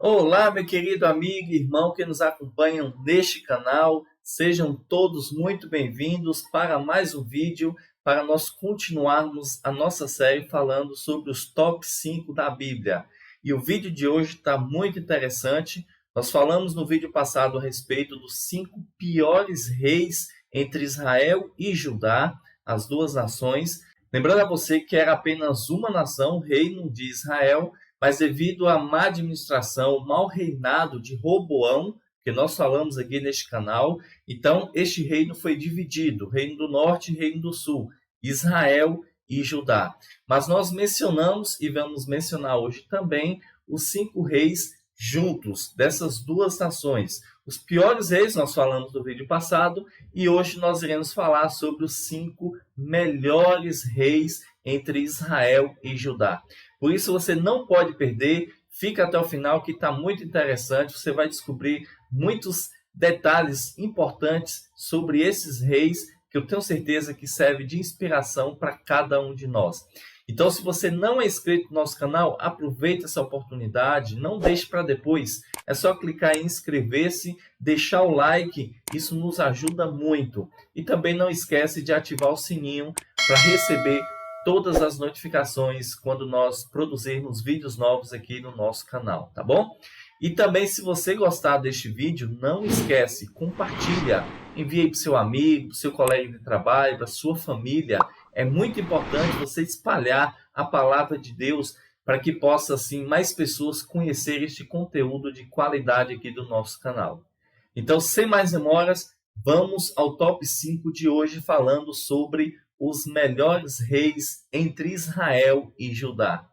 Olá, meu querido amigo e irmão que nos acompanham neste canal. Sejam todos muito bem-vindos para mais um vídeo, para nós continuarmos a nossa série falando sobre os top 5 da Bíblia. E o vídeo de hoje está muito interessante. Nós falamos no vídeo passado a respeito dos 5 piores reis entre Israel e Judá, as duas nações. Lembrando a você que era apenas uma nação, o reino de Israel, mas devido à má administração, o mau reinado de Roboão, que nós falamos aqui neste canal, então este reino foi dividido, reino do norte e reino do sul, Israel e Judá. Mas nós mencionamos e vamos mencionar hoje também os 5 reis juntos dessas duas nações. Os piores reis nós falamos no vídeo passado e hoje nós iremos falar sobre os 5 melhores reis entre Israel e Judá. Por isso você não pode perder, fica até o final que está muito interessante, você vai descobrir muitos detalhes importantes sobre esses reis que eu tenho certeza que serve de inspiração para cada um de nós. Então, se você não é inscrito no nosso canal, aproveite essa oportunidade, não deixe para depois. É só clicar em inscrever-se, deixar o like, isso nos ajuda muito. E também não esquece de ativar o sininho para receber todas as notificações quando nós produzirmos vídeos novos aqui no nosso canal, tá bom? E também, se você gostar deste vídeo, não esquece, compartilha, envie para o seu amigo, para o seu colega de trabalho, para a sua família. É muito importante você espalhar a palavra de Deus para que possa, assim, mais pessoas conhecer este conteúdo de qualidade aqui do nosso canal. Então, sem mais demoras, vamos ao top 5 de hoje falando sobre os melhores reis entre Israel e Judá.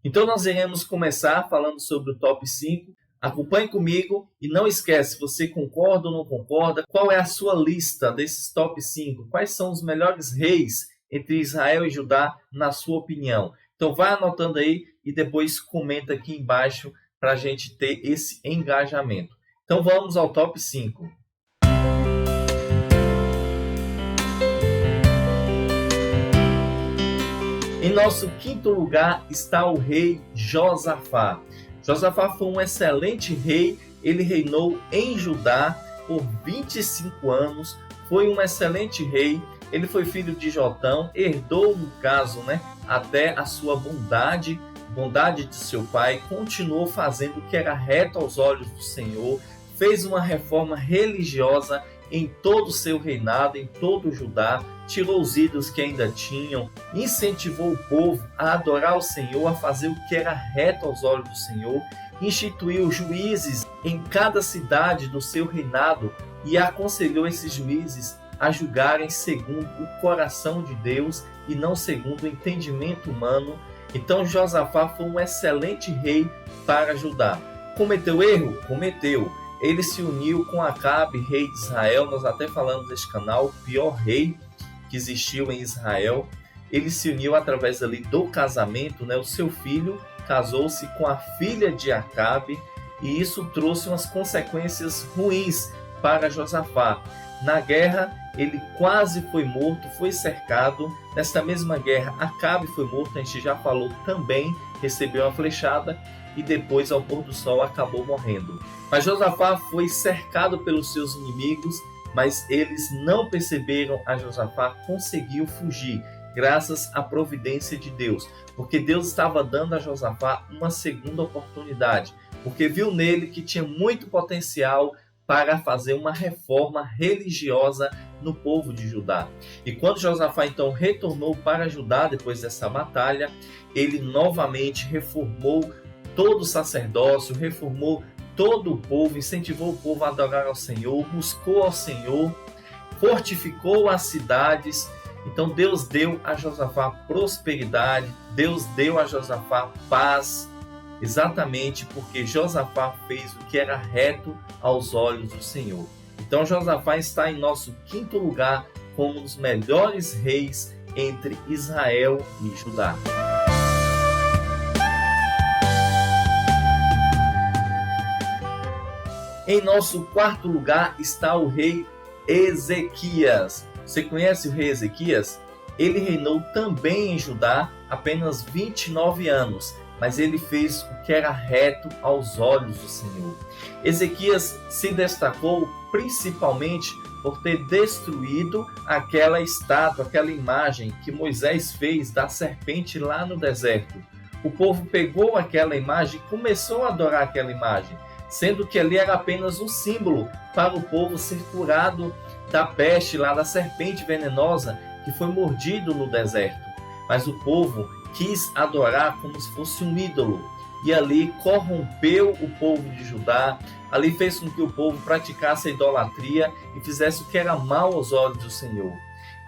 Então nós iremos começar falando sobre o top 5. Acompanhe comigo e não esquece, você concorda ou não concorda? Qual é a sua lista desses top 5? Quais são os melhores reis entre Israel e Judá, na sua opinião? Então vai anotando aí e depois comenta aqui embaixo para a gente ter esse engajamento. Então vamos ao top 5. Em nosso quinto lugar está o rei Josafá. Josafá foi um excelente rei, ele reinou em Judá por 25 anos, foi um excelente rei, ele foi filho de Jotão, herdou no caso, até a sua bondade de seu pai, continuou fazendo o que era reto aos olhos do Senhor, fez uma reforma religiosa em todo o seu reinado, em todo o Judá, tirou os ídolos que ainda tinham, incentivou o povo a adorar o Senhor, a fazer o que era reto aos olhos do Senhor, instituiu juízes em cada cidade do seu reinado e aconselhou esses juízes a julgarem segundo o coração de Deus e não segundo o entendimento humano. Então Josafá foi um excelente rei para Judá. Cometeu erro? Cometeu. Ele se uniu com Acabe, rei de Israel. Nós até falamos neste canal, o pior rei que existiu em Israel. Ele se uniu através ali do casamento, O seu filho casou-se com a filha de Acabe e isso trouxe umas consequências ruins para Josafá. Na guerra, ele quase foi morto, foi cercado. Nesta mesma guerra, Acabe foi morto, a gente já falou também, recebeu uma flechada e depois, ao pôr do sol, acabou morrendo. Mas Josafá foi cercado pelos seus inimigos, mas eles não perceberam a Josafá, conseguiu fugir, graças à providência de Deus, porque Deus estava dando a Josafá uma segunda oportunidade, porque viu nele que tinha muito potencial para fazer uma reforma religiosa no povo de Judá. E quando Josafá então retornou para Judá depois dessa batalha, ele novamente reformou todo o sacerdócio, reformou todo o povo, incentivou o povo a adorar ao Senhor, buscou ao Senhor, fortificou as cidades. Então Deus deu a Josafá prosperidade, Deus deu a Josafá paz, exatamente porque Josafá fez o que era reto aos olhos do Senhor. Então Josafá está em nosso quinto lugar como um dos melhores reis entre Israel e Judá. Em nosso quarto lugar está o rei Ezequias. Você conhece o rei Ezequias? Ele reinou também em Judá apenas 29 anos, mas ele fez o que era reto aos olhos do Senhor. Ezequias se destacou principalmente por ter destruído aquela estátua, aquela imagem que Moisés fez da serpente lá no deserto. O povo pegou aquela imagem e começou a adorar aquela imagem, sendo que ali era apenas um símbolo para o povo ser curado da peste, lá da serpente venenosa que foi mordido no deserto. Mas o povo quis adorar como se fosse um ídolo, e ali corrompeu o povo de Judá, ali fez com que o povo praticasse a idolatria e fizesse o que era mal aos olhos do Senhor.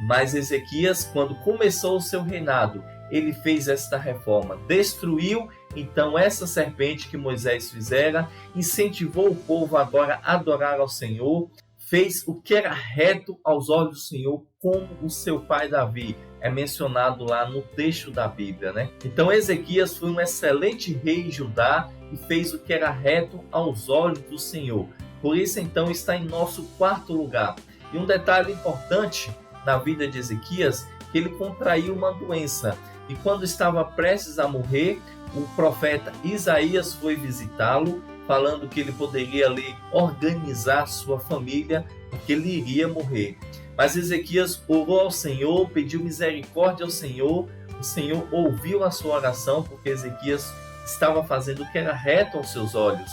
Mas Ezequias, quando começou o seu reinado, ele fez esta reforma, destruiu então essa serpente que Moisés fizera, incentivou o povo agora a adorar ao Senhor, fez o que era reto aos olhos do Senhor, como o seu pai Davi, é mencionado lá no texto da Bíblia, né? Então Ezequias foi um excelente rei em Judá e fez o que era reto aos olhos do Senhor. Por isso então está em nosso quarto lugar. E um detalhe importante na vida de Ezequias, que ele contraiu uma doença. E quando estava prestes a morrer, o profeta Isaías foi visitá-lo, falando que ele poderia ali organizar sua família, porque ele iria morrer. Mas Ezequias orou ao Senhor, pediu misericórdia ao Senhor, o Senhor ouviu a sua oração, porque Ezequias estava fazendo o que era reto aos seus olhos,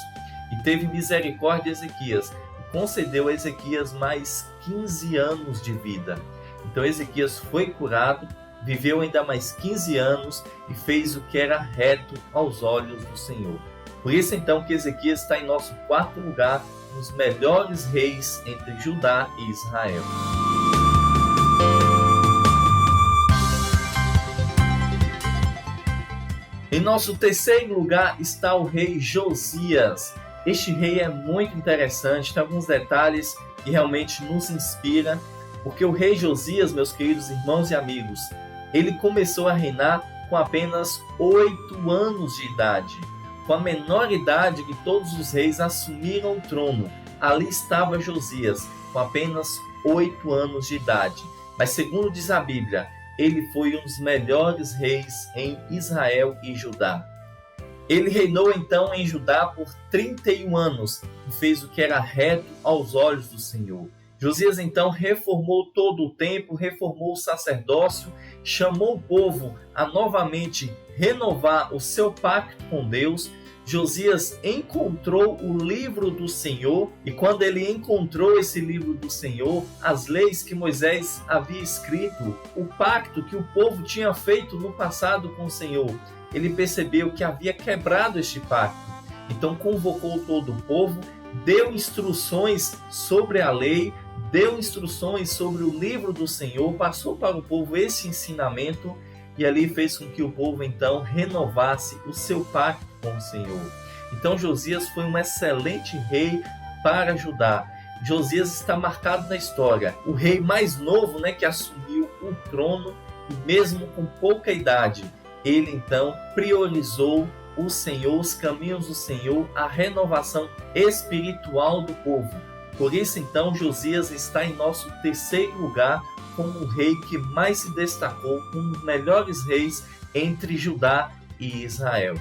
e teve misericórdia de Ezequias, e concedeu a Ezequias mais 15 anos de vida. Então Ezequias foi curado, viveu ainda mais 15 anos e fez o que era reto aos olhos do Senhor. Por isso então que Ezequias está em nosso quarto lugar, nos melhores reis entre Judá e Israel. Em nosso terceiro lugar está o rei Josias. Este rei é muito interessante, tem alguns detalhes que realmente nos inspiram, porque o rei Josias, meus queridos irmãos e amigos, ele começou a reinar com apenas 8 anos de idade, com a menor idade que todos os reis assumiram o trono. Ali estava Josias, com apenas 8 anos de idade. Mas segundo diz a Bíblia, ele foi um dos melhores reis em Israel e Judá. Ele reinou então em Judá por 31 anos e fez o que era reto aos olhos do Senhor. Josias então reformou todo o templo, reformou o sacerdócio, chamou o povo a novamente renovar o seu pacto com Deus. Josias encontrou o livro do Senhor, e quando ele encontrou esse livro do Senhor, as leis que Moisés havia escrito, o pacto que o povo tinha feito no passado com o Senhor, ele percebeu que havia quebrado este pacto. Então convocou todo o povo, deu instruções sobre a lei, deu instruções sobre o livro do Senhor, passou para o povo esse ensinamento, e ali fez com que o povo então renovasse o seu pacto com o Senhor. Então Josias foi um excelente rei para Judá. Josias está marcado na história, o rei mais novo, que assumiu o trono, e mesmo com pouca idade, ele então priorizou o Senhor, os caminhos do Senhor, a renovação espiritual do povo. Por isso então Josias está em nosso terceiro lugar como o rei que mais se destacou, um dos melhores reis entre Judá e Israel.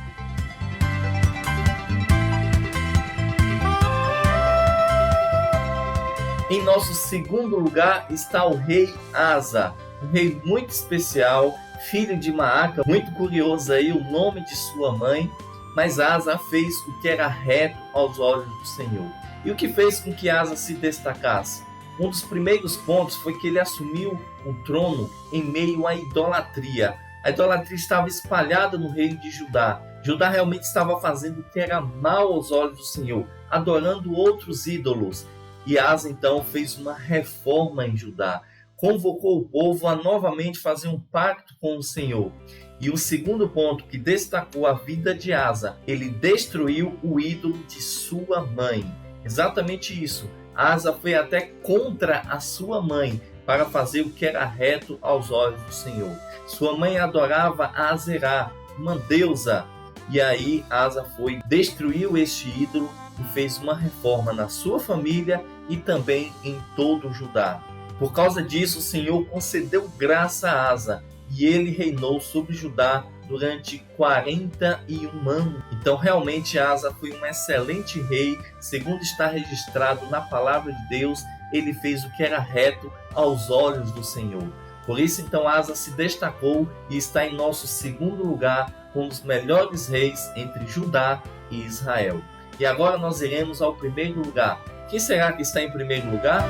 Em nosso segundo lugar está o rei Asa, um rei muito especial, filho de Maaca, muito curioso aí o nome de sua mãe, mas Asa fez o que era reto aos olhos do Senhor. E o que fez com que Asa se destacasse? Um dos primeiros pontos foi que ele assumiu o trono em meio à idolatria. A idolatria estava espalhada no reino de Judá. Judá realmente estava fazendo o que era mal aos olhos do Senhor, adorando outros ídolos. E Asa então fez uma reforma em Judá. Convocou o povo a novamente fazer um pacto com o Senhor. E o segundo ponto que destacou a vida de Asa, ele destruiu o ídolo de sua mãe. Exatamente isso. Asa foi até contra a sua mãe para fazer o que era reto aos olhos do Senhor. Sua mãe adorava a Azerá, uma deusa. E aí Asa destruiu este ídolo e fez uma reforma na sua família e também em todo o Judá. Por causa disso, o Senhor concedeu graça a Asa e ele reinou sobre Judá durante 41 anos. Então realmente Asa foi um excelente rei, segundo está registrado na palavra de Deus, ele fez o que era reto aos olhos do Senhor. Por isso então Asa se destacou e está em nosso segundo lugar como um dos melhores reis entre Judá e Israel. E agora nós iremos ao primeiro lugar. Quem será que está em primeiro lugar?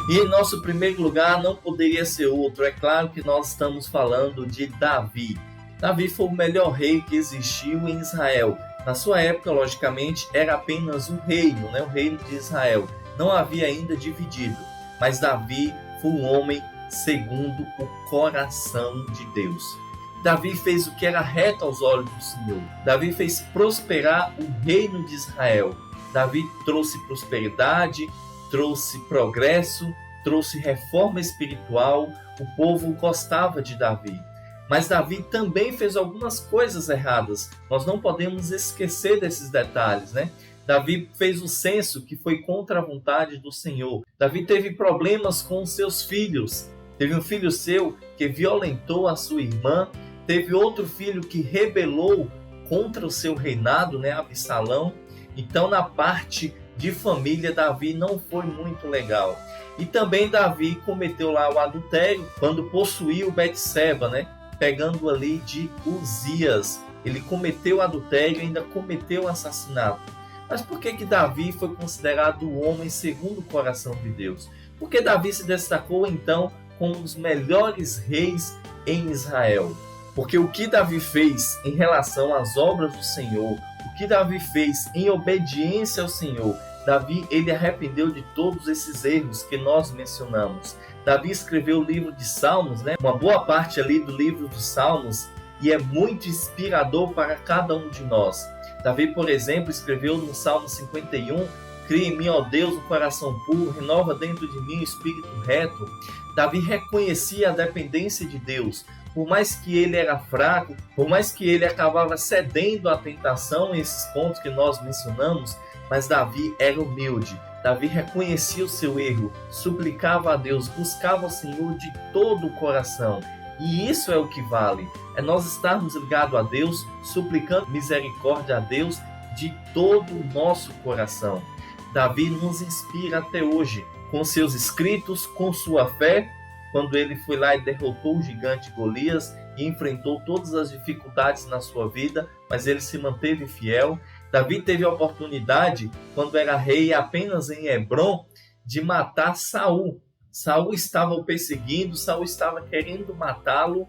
E em nosso primeiro lugar não poderia ser outro. É claro que nós estamos falando de Davi. Davi foi o melhor rei que existiu em Israel. Na sua época, logicamente, era apenas um reino, o reino de Israel. Não havia ainda dividido. Mas Davi foi um homem segundo o coração de Deus. Davi fez o que era reto aos olhos do Senhor. Davi fez prosperar o reino de Israel. Davi trouxe prosperidade, trouxe progresso, trouxe reforma espiritual. O povo gostava de Davi. Mas Davi também fez algumas coisas erradas. Nós não podemos esquecer desses detalhes, Davi fez o censo que foi contra a vontade do Senhor. Davi teve problemas com os seus filhos. Teve um filho seu que violentou a sua irmã. Teve outro filho que rebelou contra o seu reinado, Absalão. Então, na parte de família, Davi não foi muito legal. E também Davi cometeu lá o adultério quando possuiu Betseba, pegando ali de Uzias. Ele cometeu adultério e ainda cometeu assassinato. Mas por que Davi foi considerado o homem segundo o coração de Deus? Porque Davi se destacou então como um dos melhores reis em Israel. Porque o que Davi fez em relação às obras do Senhor, o que Davi fez em obediência ao Senhor, Davi ele arrependeu de todos esses erros que nós mencionamos. Davi escreveu o livro de Salmos, uma boa parte ali do livro dos Salmos, e é muito inspirador para cada um de nós. Davi, por exemplo, escreveu no Salmo 51, cria em mim, ó Deus, um coração puro, renova dentro de mim um espírito reto. Davi reconhecia a dependência de Deus. Por mais que ele era fraco, por mais que ele acabava cedendo à tentação, esses pontos que nós mencionamos, mas Davi era humilde. Davi reconhecia o seu erro, suplicava a Deus, buscava o Senhor de todo o coração. E isso é o que vale, é nós estarmos ligados a Deus, suplicando misericórdia a Deus de todo o nosso coração. Davi nos inspira até hoje, com seus escritos, com sua fé, quando ele foi lá e derrotou o gigante Golias e enfrentou todas as dificuldades na sua vida, mas ele se manteve fiel. Davi teve a oportunidade, quando era rei apenas em Hebrom, de matar Saul. Saul estava o perseguindo, Saul estava querendo matá-lo,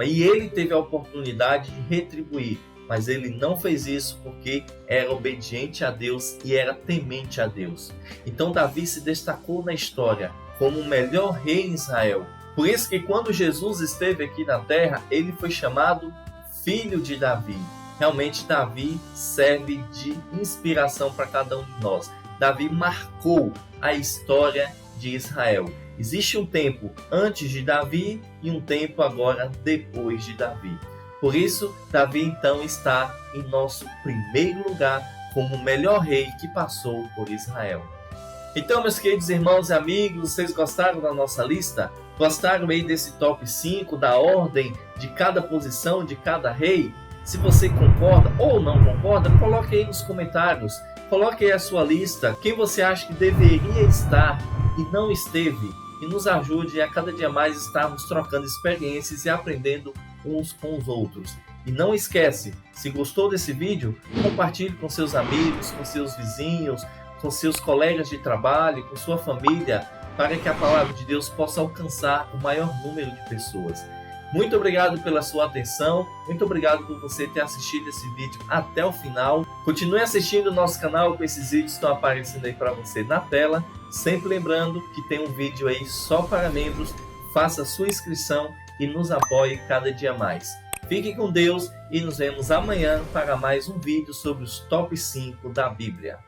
e ele teve a oportunidade de retribuir, mas ele não fez isso porque era obediente a Deus e era temente a Deus. Então Davi se destacou na história como o melhor rei em Israel. Por isso que quando Jesus esteve aqui na terra, ele foi chamado Filho de Davi. Realmente Davi serve de inspiração para cada um de nós. Davi marcou a história de Israel. Existe um tempo antes de Davi e um tempo agora depois de Davi. Por isso, Davi então está em nosso primeiro lugar como o melhor rei que passou por Israel. Então, meus queridos irmãos e amigos, vocês gostaram da nossa lista? Gostaram aí desse top 5, da ordem de cada posição, de cada rei? Se você concorda ou não concorda, coloque aí nos comentários. Coloque aí a sua lista, quem você acha que deveria estar e não esteve. E nos ajude a cada dia mais estarmos trocando experiências e aprendendo uns com os outros. E não esquece, se gostou desse vídeo, compartilhe com seus amigos, com seus vizinhos, com seus colegas de trabalho, com sua família, para que a palavra de Deus possa alcançar o maior número de pessoas. Muito obrigado pela sua atenção, muito obrigado por você ter assistido esse vídeo até o final. Continue assistindo o nosso canal, com esses vídeos que estão aparecendo aí para você na tela. Sempre lembrando que tem um vídeo aí só para membros, faça a sua inscrição e nos apoie cada dia mais. Fique com Deus e nos vemos amanhã para mais um vídeo sobre os top 5 da Bíblia.